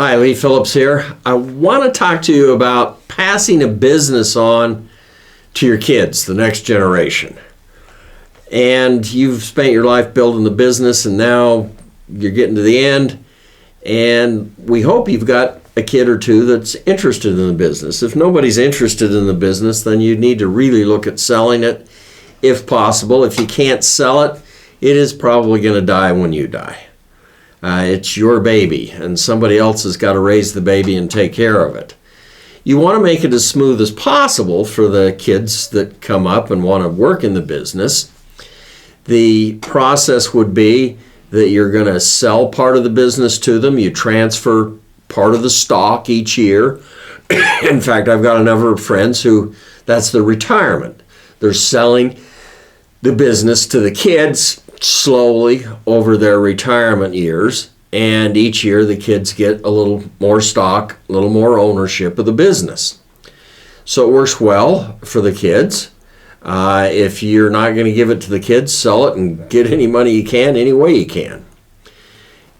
Hi, Lee Phillips here. I want to talk to you about passing a business on to your kids, the next generation. And you've spent your life building the business, and now you're getting to the end, and we hope you've got a kid or two that's interested in the business. If nobody's interested in the business, then you need to really look at selling it if possible. If you can't sell it, it is probably going to die when you die. It's your baby, and somebody else has got to raise the baby and take care of it. You want to make it as smooth as possible for the kids that come up and want to work in the business. The process would be that you're going to sell part of the business to them. You transfer part of the stock each year. In fact, I've got a number of friends who that's their retirement. They're selling the business to the kids slowly over their retirement years, and each year the kids get a little more stock, a little more ownership of the business. So it works well for the kids. If you're not going to give it to the kids, sell it and get any money you can any way you can.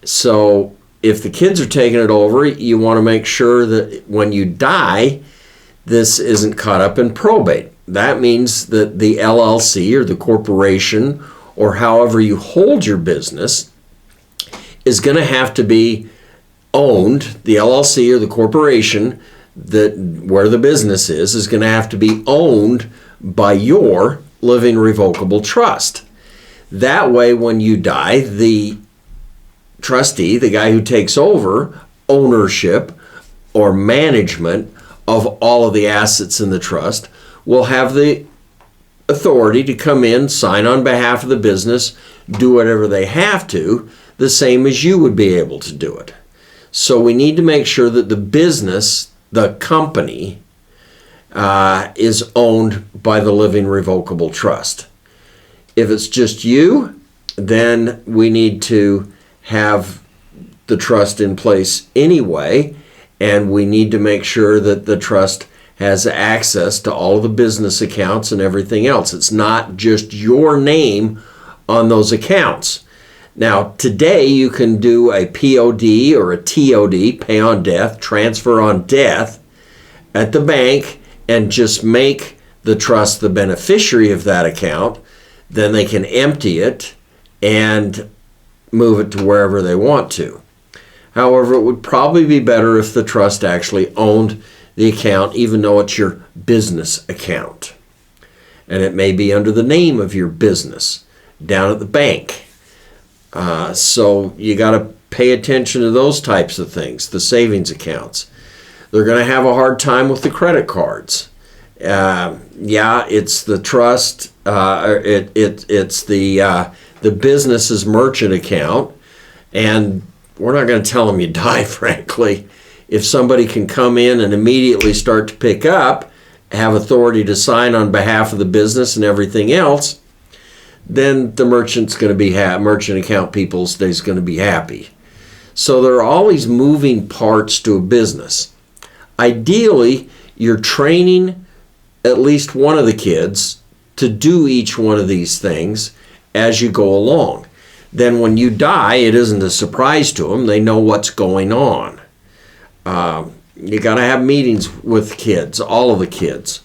So if the kids are taking it over, you want to make sure that when you die, this isn't caught up in probate. That means that the LLC or the corporation or however you hold your business is going to have to be owned. The LLC or the corporation that where the business is going to have to be owned by your living revocable trust. That way, when you die, the trustee, the guy who takes over ownership or management of all of the assets in the trust, will have the authority to come in, sign on behalf of the business, do whatever they have to, the same as you would be able to do it. So we need to make sure that the business, the company, is owned by the living revocable trust. If it's just you, then we need to have the trust in place anyway, and we need to make sure that the trust has access to all of the business accounts and everything else. It's not just your name on those accounts. Now, today you can do a POD or a TOD, pay on death, transfer on death, at the bank and just make the trust the beneficiary of that account. Then they can empty it and move it to wherever they want to. However, it would probably be better if the trust actually owned the account, even though it's your business account. And it may be under the name of your business down at the bank. So you got to pay attention to those types of things, the savings accounts. They're going to have a hard time with the credit cards. It's the trust, it's the business's merchant account, and we're not going to tell them you die, frankly. If somebody can come in and immediately start to pick up, have authority to sign on behalf of the business and everything else, then the merchant's going to be merchant account people is going to be happy. So there are always moving parts to a business. Ideally, you're training at least one of the kids to do each one of these things as you go along. Then when you die, it isn't a surprise to them. They know what's going on. You got to have meetings with kids, all of the kids.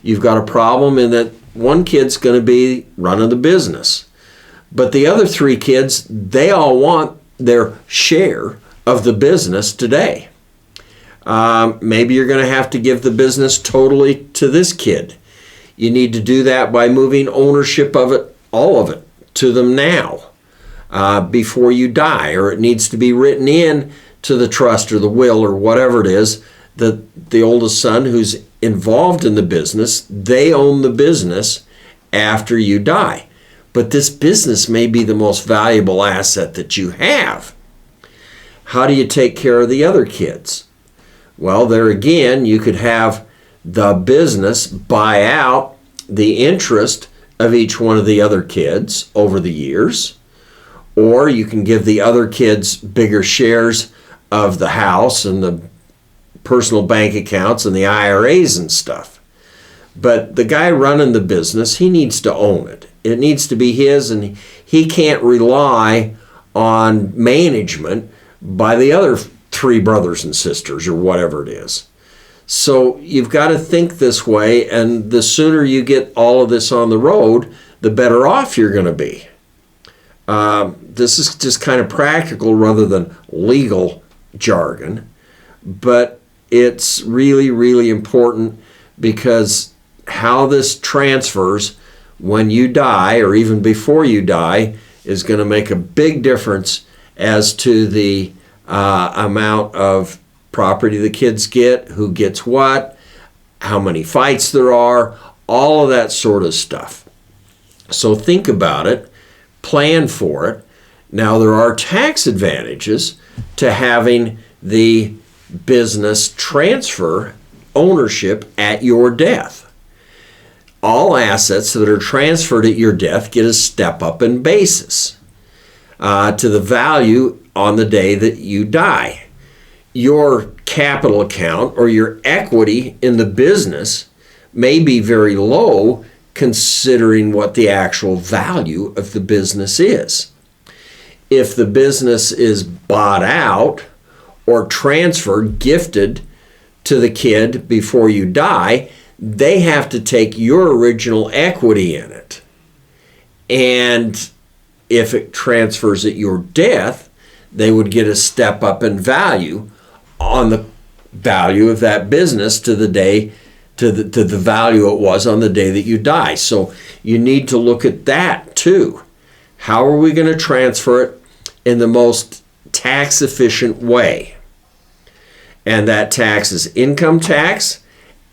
You've got a problem in that one kid's going to be running the business, but the other three kids, they all want their share of the business today. Maybe you're going to have to give the business totally to this kid. You need to do that by moving ownership of it, all of it, to them now, before you die, or it needs to be written in to the trust or the will or whatever it is, that the oldest son who's involved in the business, they own the business after you die. But this business may be the most valuable asset that you have. How do you take care of the other kids? Well, there again, you could have the business buy out the interest of each one of the other kids over the years, or you can give the other kids bigger shares of the house and the personal bank accounts and the IRAs and stuff. But the guy running the business, he needs to own it. It needs to be his, and he can't rely on management by the other 3 brothers and sisters or whatever it is. So you've got to think this way, and the sooner you get all of this on the road, the better off you're going to be. This is just kind of practical rather than legal jargon, but it's really, really important, because how this transfers when you die or even before you die is going to make a big difference as to the amount of property the kids get, who gets what, how many fights there are, all of that sort of stuff. So think about it, plan for it. Now, there are tax advantages to having the business transfer ownership at your death. All assets that are transferred at your death get a step up in basis to the value on the day that you die. Your capital account or your equity in the business may be very low considering what the actual value of the business is. If the business is bought out or transferred, gifted to the kid before you die, they have to take your original equity in it. And if it transfers at your death, they would get a step up in value on the value of that business to the day, to the value it was on the day that you die. So you need to look at that too. How are we going to transfer it in the most tax efficient way? And that tax is income tax,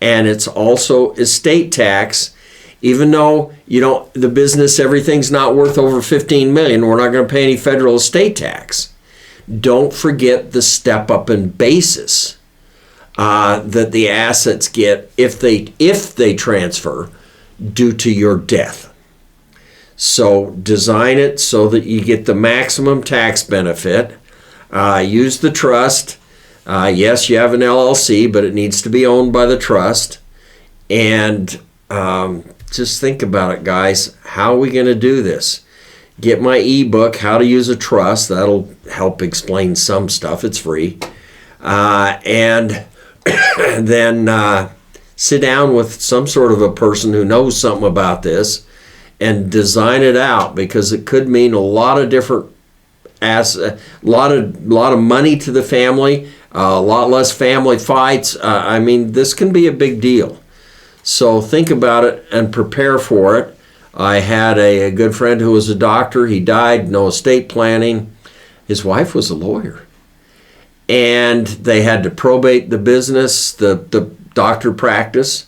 and it's also estate tax. Even though the business, everything's not worth over $15 million, we're not going to pay any federal estate tax. Don't forget the step up in basis that the assets get if they transfer due to your death. So design it so that you get the maximum tax benefit. Use the trust. Yes, you have an LLC, but it needs to be owned by the trust. And just think about it, guys. How are we going to do this? Get my ebook, How to Use a Trust. That'll help explain some stuff. It's free. And then sit down with some sort of a person who knows something about this and design it out, because it could mean a lot of different a lot of money to the family, a lot less family fights. This can be a big deal. So think about it and prepare for it. I had a good friend who was a doctor. He died, no estate planning. His wife was a lawyer. And they had to probate the business, the doctor practice.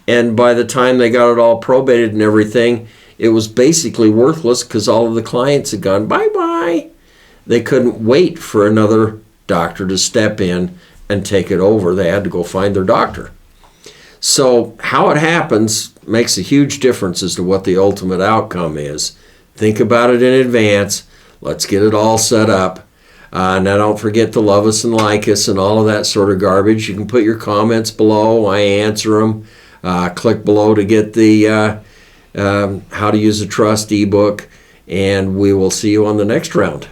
And by the time they got it all probated and everything, it was basically worthless because all of the clients had gone bye-bye. They couldn't wait for another doctor to step in and take it over. They had to go find their doctor. So how it happens makes a huge difference as to what the ultimate outcome is. Think about it in advance. Let's get it all set up. Now don't forget to love us and like us and all of that sort of garbage. You can put your comments below. I answer them. Click below to get the How to Use a Trust ebook. And we will see you on the next round.